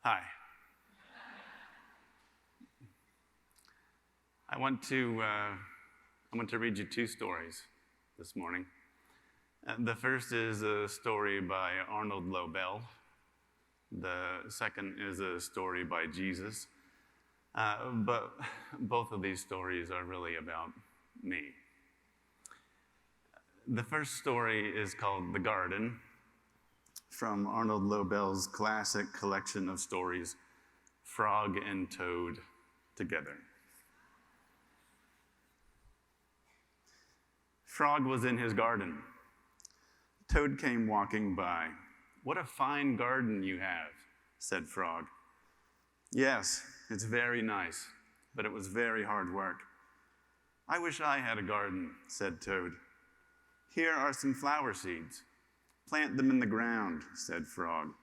Hi. I want to read you two stories this morning. The first is a story by Arnold Lobel. The second is a story by Jesus. But both of these stories are really about me. The first story is called The Garden, from Arnold Lobel's classic collection of stories, Frog and Toad Together. Frog was in his garden. Toad came walking by. "What a fine garden you have," said Frog. "Yes, it's very nice, but it was very hard work." "I wish I had a garden," said Toad. "Here are some flower seeds. Plant them in the ground," said Frog,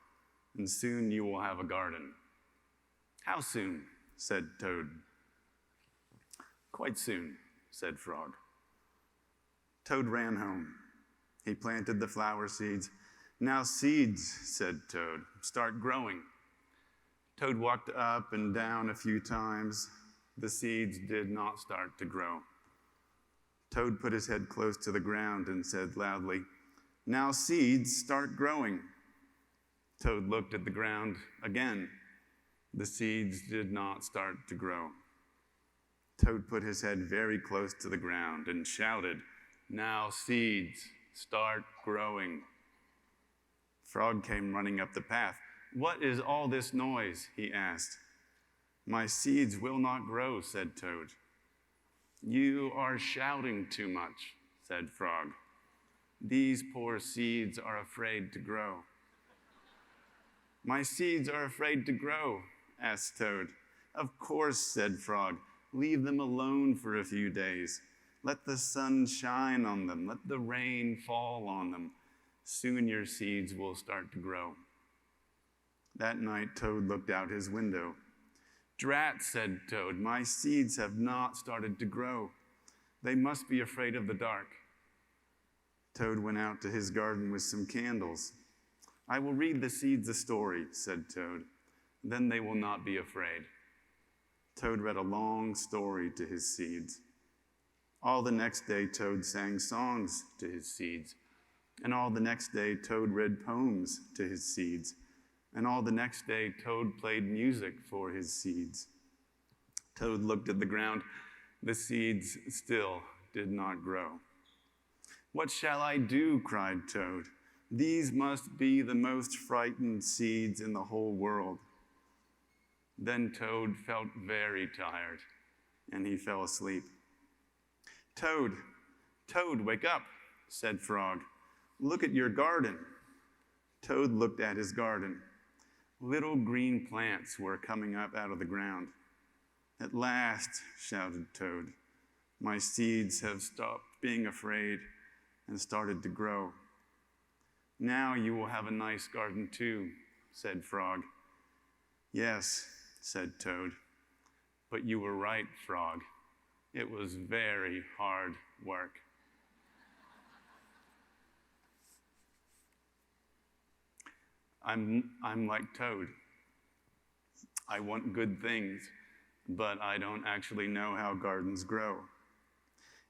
"and soon you will have a garden." "How soon?" said Toad. "Quite soon," said Frog. Toad ran home. He planted the flower seeds. "Now seeds," said Toad, "start growing." Toad walked up and down a few times. The seeds did not start to grow. Toad put his head close to the ground and said loudly, "Now seeds, start growing." Toad looked at the ground again. The seeds did not start to grow. Toad put his head very close to the ground and shouted, "Now seeds, start growing." Frog came running up the path. "What is all this noise?" he asked. "My seeds will not grow," said Toad. "You are shouting too much," said Frog. "These poor seeds are afraid to grow." "My seeds are afraid to grow?" asked Toad. "Of course," said Frog. "Leave them alone for a few days. Let the sun shine on them. Let the rain fall on them. Soon your seeds will start to grow." That night, Toad looked out his window. "Drat," said Toad, "my seeds have not started to grow. They must be afraid of the dark." Toad went out to his garden with some candles. "I will read the seeds a story," said Toad. "Then they will not be afraid." Toad read a long story to his seeds. All the next day, Toad sang songs to his seeds. And all the next day, Toad read poems to his seeds. And all the next day, Toad played music for his seeds. Toad looked at the ground. The seeds still did not grow. "What shall I do?" cried Toad. "These must be the most frightened seeds in the whole world." Then Toad felt very tired, and he fell asleep. "Toad, Toad, wake up," said Frog. "Look at your garden." Toad looked at his garden. Little green plants were coming up out of the ground. "At last," shouted Toad, "my seeds have stopped being afraid and started to grow." "Now you will have a nice garden too," said Frog. "Yes," said Toad, "but you were right, Frog. It was very hard work." I'm like Toad. I want good things, but I don't actually know how gardens grow.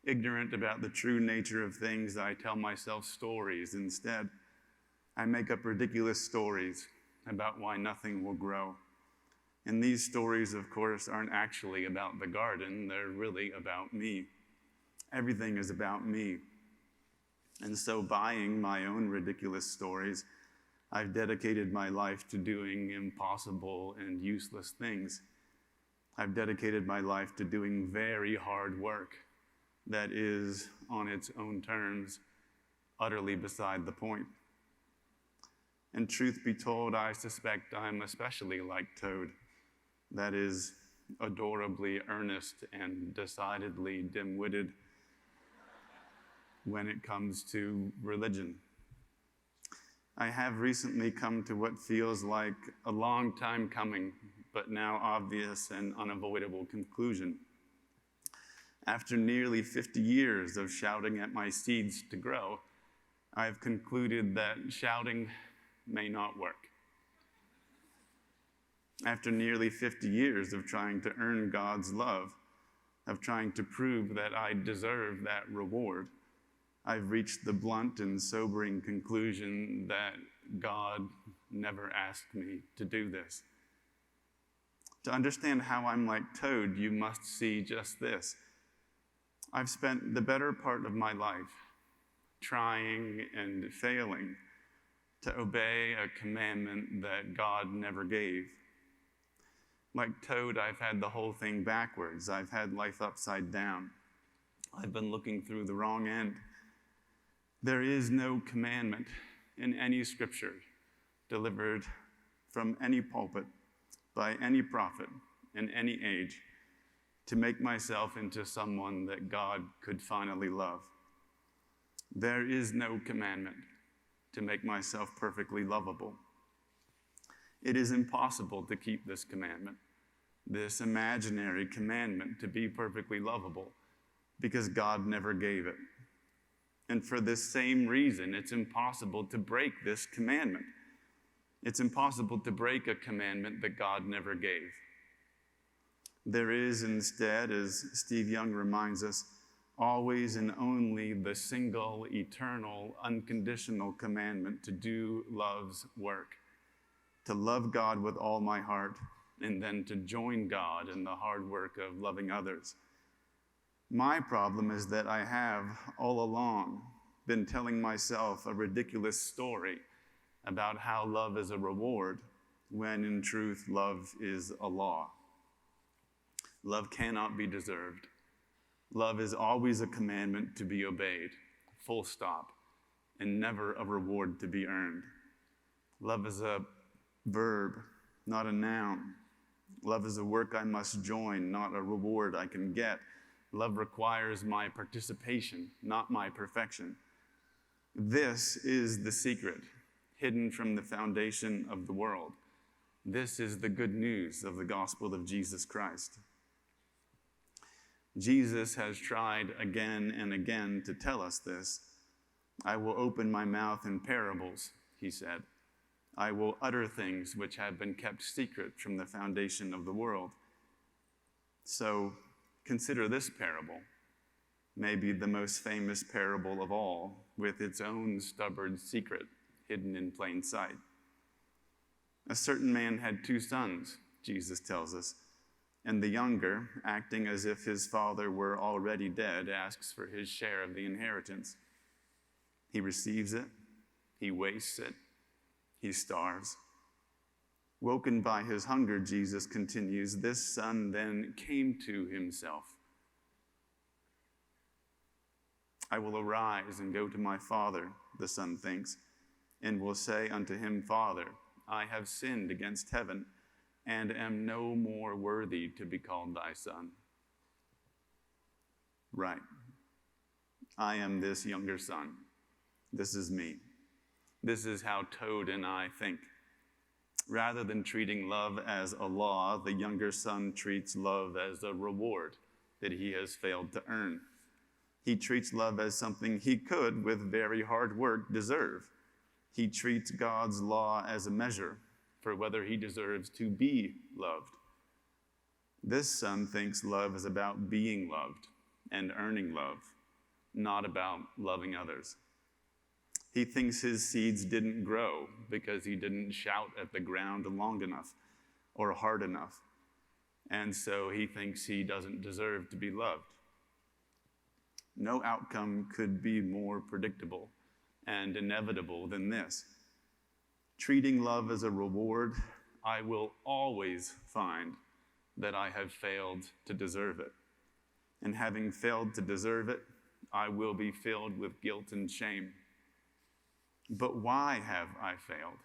Ignorant about the true nature of things, I tell myself stories instead. I make up ridiculous stories about why nothing will grow. And these stories, of course, aren't actually about the garden. They're really about me. Everything is about me. And so, buying my own ridiculous stories, I've dedicated my life to doing impossible and useless things. I've dedicated my life to doing very hard work that is, on its own terms, utterly beside the point. And truth be told, I suspect I'm especially like Toad. That is, adorably earnest and decidedly dim-witted when it comes to religion. I have recently come to what feels like a long time coming, but now obvious and unavoidable conclusion. After nearly 50 years of shouting at my seeds to grow, I've concluded that shouting may not work. After nearly 50 years of trying to earn God's love, of trying to prove that I deserve that reward, I've reached the blunt and sobering conclusion that God never asked me to do this. To understand how I'm like Toad, you must see just this. I've spent the better part of my life trying and failing to obey a commandment that God never gave. Like Toad, I've had the whole thing backwards. I've had life upside down. I've been looking through the wrong end. There is no commandment in any scripture delivered from any pulpit by any prophet in any age to make myself into someone that God could finally love. There is no commandment to make myself perfectly lovable. It is impossible to keep this commandment, this imaginary commandment to be perfectly lovable, because God never gave it. And for this same reason, it's impossible to break this commandment. It's impossible to break a commandment that God never gave. There is instead, as Steve Young reminds us, always and only the single, eternal, unconditional commandment to do love's work, to love God with all my heart, and then to join God in the hard work of loving others. My problem is that I have, all along, been telling myself a ridiculous story about how love is a reward, when in truth, love is a law. Love cannot be deserved. Love is always a commandment to be obeyed, full stop, and never a reward to be earned. Love is a verb, not a noun. Love is a work I must join, not a reward I can get. Love requires my participation, not my perfection. This is the secret, hidden from the foundation of the world. This is the good news of the gospel of Jesus Christ. Jesus has tried again and again to tell us this. I will open my mouth in parables, he said. I will utter things which have been kept secret from the foundation of the world. So consider this parable, maybe the most famous parable of all, with its own stubborn secret hidden in plain sight. A certain man had 2 sons, Jesus tells us, and the younger, acting as if his father were already dead, asks for his share of the inheritance. He receives it, he wastes it, he starves. Woken by his hunger, Jesus continues, this son then came to himself. I will arise and go to my father, the son thinks, and will say unto him, Father, I have sinned against heaven, and am no more worthy to be called thy son. Right. I am this younger son. This is me. This is how Toad and I think. Rather than treating love as a law, the younger son treats love as a reward that he has failed to earn. He treats love as something he could, with very hard work, deserve. He treats God's law as a measure for whether he deserves to be loved. This son thinks love is about being loved and earning love, not about loving others. He thinks his seeds didn't grow because he didn't shout at the ground long enough or hard enough, and so he thinks he doesn't deserve to be loved. No outcome could be more predictable and inevitable than this. Treating love as a reward, I will always find that I have failed to deserve it. And having failed to deserve it, I will be filled with guilt and shame. But why have I failed?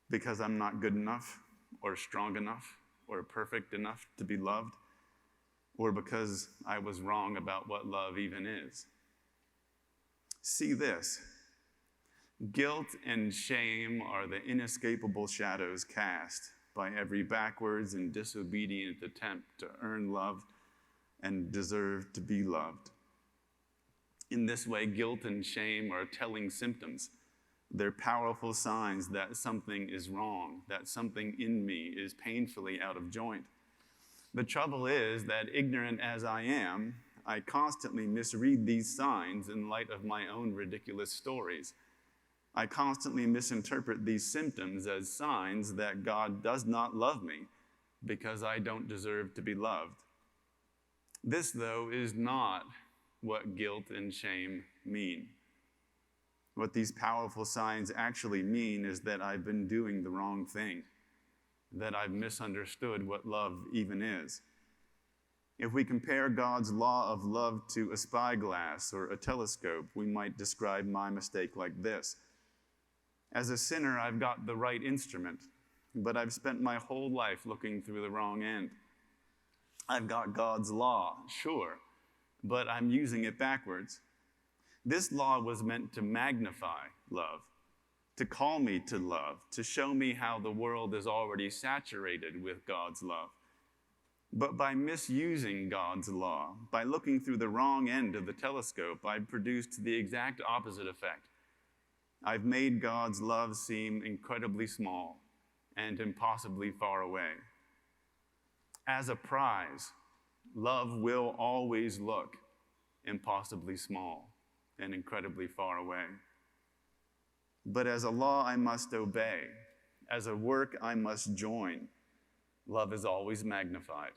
Because I'm not good enough, or strong enough, or perfect enough to be loved? Or because I was wrong about what love even is? See this. Guilt and shame are the inescapable shadows cast by every backwards and disobedient attempt to earn love and deserve to be loved. In this way, guilt and shame are telling symptoms They're powerful signs that something is wrong, that something in me is painfully out of joint. The trouble is that, ignorant as I am, I constantly misread these signs in light of my own ridiculous stories. I constantly misinterpret these symptoms as signs that God does not love me because I don't deserve to be loved. This, though, is not what guilt and shame mean. What these powerful signs actually mean is that I've been doing the wrong thing, that I've misunderstood what love even is. If we compare God's law of love to a spyglass or a telescope, we might describe my mistake like this. As a sinner, I've got the right instrument, but I've spent my whole life looking through the wrong end. I've got God's law, sure, but I'm using it backwards. This law was meant to magnify love, to call me to love, to show me how the world is already saturated with God's love. But by misusing God's law, by looking through the wrong end of the telescope, I've produced the exact opposite effect. I've made God's love seem incredibly small and impossibly far away. As a prize, love will always look impossibly small and incredibly far away. But as a law I must obey, as a work I must join, love is always magnified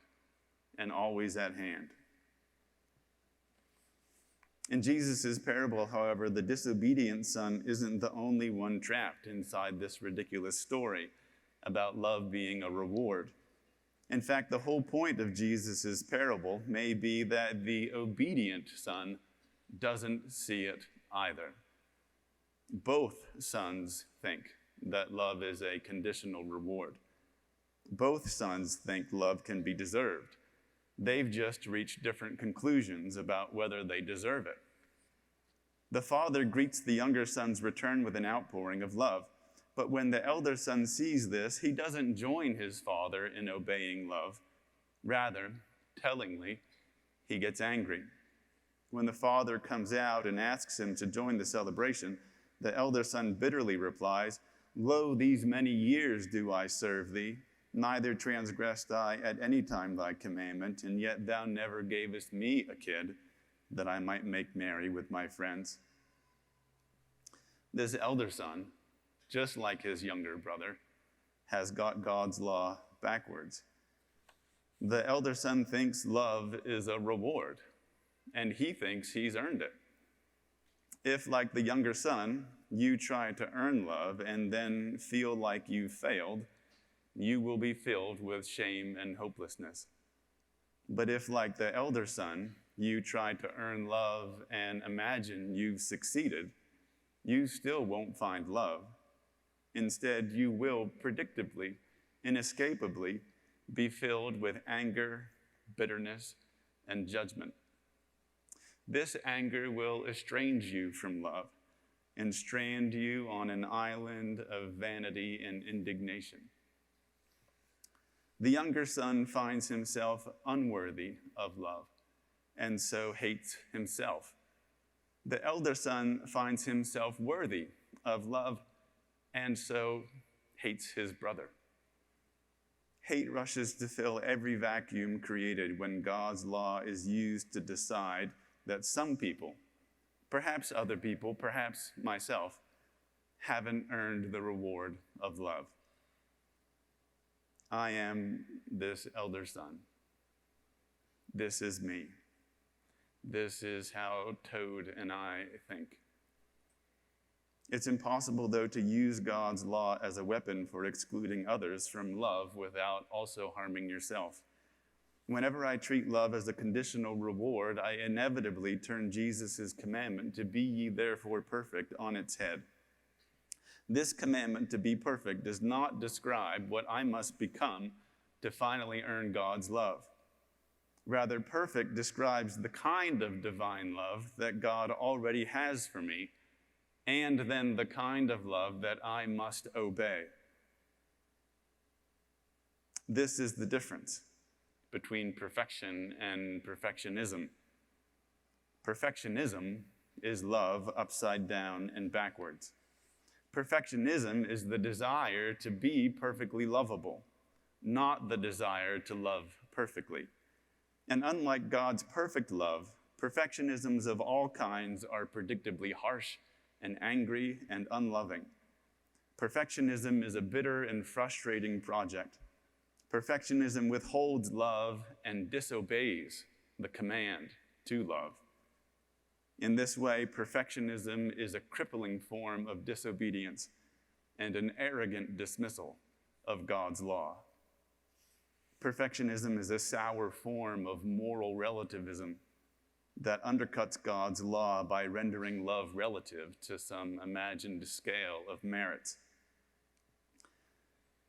and always at hand. In Jesus' parable, however, the disobedient son isn't the only one trapped inside this ridiculous story about love being a reward. In fact, the whole point of Jesus' parable may be that the obedient son doesn't see it either. Both sons think that love is a conditional reward. Both sons think love can be deserved. They've just reached different conclusions about whether they deserve it. The father greets the younger son's return with an outpouring of love. But when the elder son sees this, he doesn't join his father in obeying love. Rather, tellingly, he gets angry. When the father comes out and asks him to join the celebration, the elder son bitterly replies, "Lo, these many years do I serve thee, neither transgressed I at any time thy commandment, and yet thou never gavest me a kid, that I might make merry with my friends." This elder son, just like his younger brother, has got God's law backwards. The elder son thinks love is a reward, and he thinks he's earned it. If, like the younger son, you try to earn love and then feel like you've failed, you will be filled with shame and hopelessness. But if, like the elder son, you try to earn love and imagine you've succeeded, you still won't find love. Instead, you will predictably, inescapably, be filled with anger, bitterness, and judgment. This anger will estrange you from love and strand you on an island of vanity and indignation. The younger son finds himself unworthy of love, and so hates himself. The elder son finds himself worthy of love, and so hates his brother. Hate rushes to fill every vacuum created when God's law is used to decide that some people, perhaps other people, perhaps myself, haven't earned the reward of love. I am this elder son. This is me. This is how Toad and I think. It's impossible, though, to use God's law as a weapon for excluding others from love without also harming yourself. Whenever I treat love as a conditional reward, I inevitably turn Jesus' commandment to be ye therefore perfect on its head. This commandment to be perfect does not describe what I must become to finally earn God's love. Rather, perfect describes the kind of divine love that God already has for me, and then the kind of love that I must obey. This is the difference between perfection and perfectionism. Perfectionism is love upside down and backwards. Perfectionism is the desire to be perfectly lovable, not the desire to love perfectly. And unlike God's perfect love, perfectionisms of all kinds are predictably harsh and angry and unloving. Perfectionism is a bitter and frustrating project. Perfectionism withholds love and disobeys the command to love. In this way, perfectionism is a crippling form of disobedience and an arrogant dismissal of God's law. Perfectionism is a sour form of moral relativism that undercuts God's law by rendering love relative to some imagined scale of merits.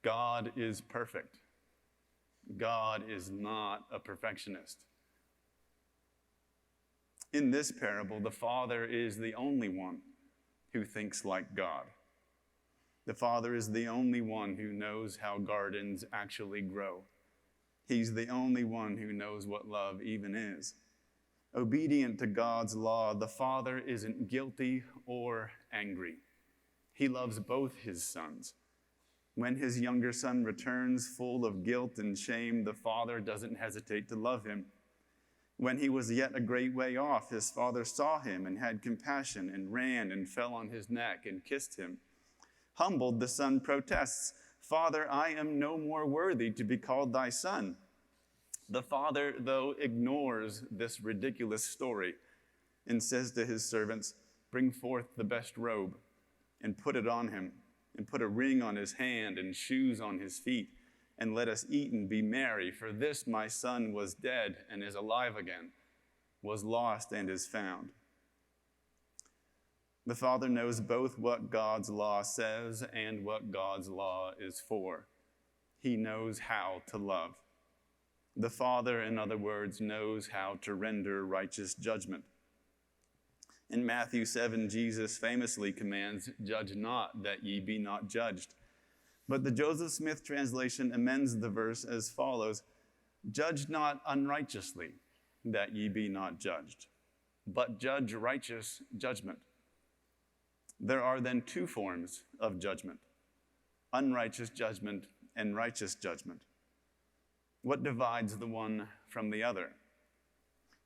God is perfect. God is not a perfectionist. In this parable, the Father is the only one who thinks like God. The Father is the only one who knows how gardens actually grow. He's the only one who knows what love even is. Obedient to God's law, the Father isn't guilty or angry. He loves both his sons. When his younger son returns full of guilt and shame, the Father doesn't hesitate to love him. When he was yet a great way off, his father saw him and had compassion and ran and fell on his neck and kissed him. Humbled, the son protests, "Father, I am no more worthy to be called thy son." The father, though, ignores this ridiculous story and says to his servants, "Bring forth the best robe and put it on him, and put a ring on his hand and shoes on his feet, and let us eat and be merry, for this my son was dead and is alive again, was lost and is found." The Father knows both what God's law says and what God's law is for. He knows how to love. The Father, in other words, knows how to render righteous judgment. In Matthew 7, Jesus famously commands, "Judge not, that ye be not judged." But the Joseph Smith translation amends the verse as follows, "Judge not unrighteously, that ye be not judged, but judge righteous judgment." There are then two forms of judgment, unrighteous judgment and righteous judgment. What divides the one from the other?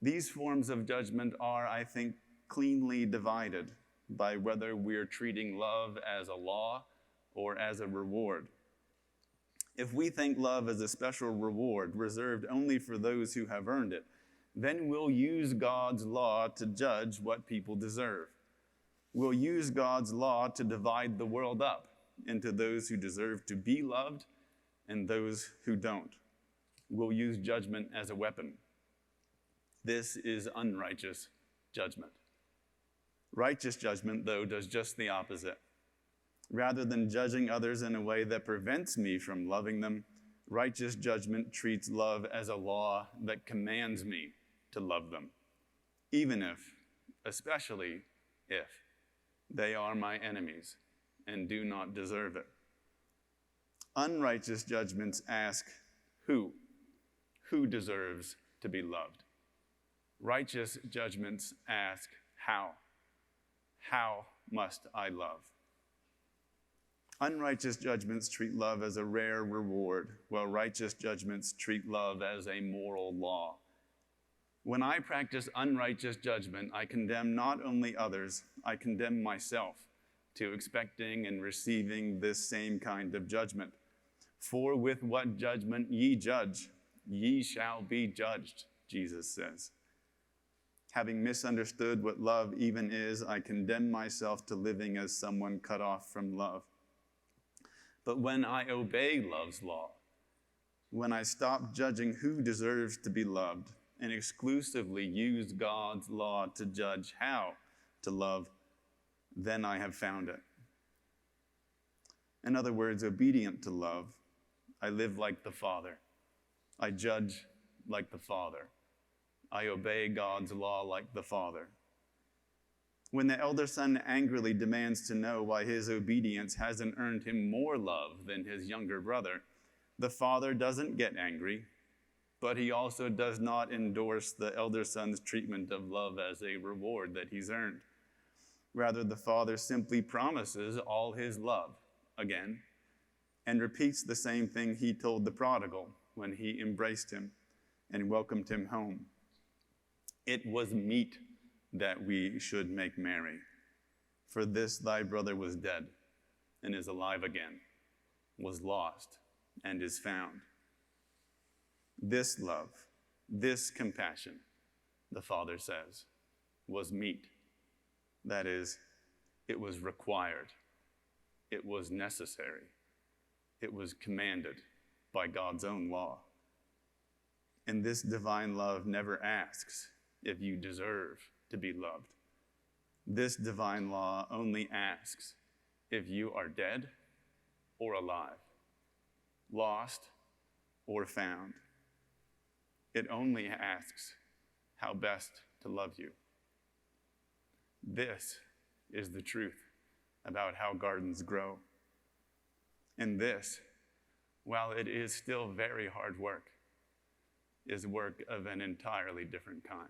These forms of judgment are, I think, cleanly divided by whether we're treating love as a law or as a reward. If we think love is a special reward reserved only for those who have earned it, then we'll use God's law to judge what people deserve. We'll use God's law to divide the world up into those who deserve to be loved and those who don't. We'll use judgment as a weapon. This is unrighteous judgment. Righteous judgment, though, does just the opposite. Rather than judging others in a way that prevents me from loving them, righteous judgment treats love as a law that commands me to love them, even if, especially if, they are my enemies and do not deserve it. Unrighteous judgments ask, who? Who deserves to be loved? Righteous judgments ask, how? How must I love? Unrighteous judgments treat love as a rare reward, while righteous judgments treat love as a moral law. When I practice unrighteous judgment, I condemn not only others, I condemn myself to expecting and receiving this same kind of judgment. For with what judgment ye judge, ye shall be judged, Jesus says. Having misunderstood what love even is, I condemn myself to living as someone cut off from love. But when I obey love's law, when I stop judging who deserves to be loved and exclusively use God's law to judge how to love, then I have found it. In other words, obedient to love, I live like the Father. I judge like the Father. I obey God's law like the Father. When the elder son angrily demands to know why his obedience hasn't earned him more love than his younger brother, the father doesn't get angry, but he also does not endorse the elder son's treatment of love as a reward that he's earned. Rather, the Father simply promises all his love again and repeats the same thing he told the prodigal when he embraced him and welcomed him home. It was meet that we should make merry, for this thy brother was dead and is alive again, was lost and is found. This love, this compassion, the Father says, was meet. That is, it was required. It was necessary. It was commanded by God's own law. And this divine love never asks if you deserve to be loved. This divine law only asks if you are dead or alive, lost or found. It only asks how best to love you. This is the truth about how gardens grow. And this, while it is still very hard work, is work of an entirely different kind.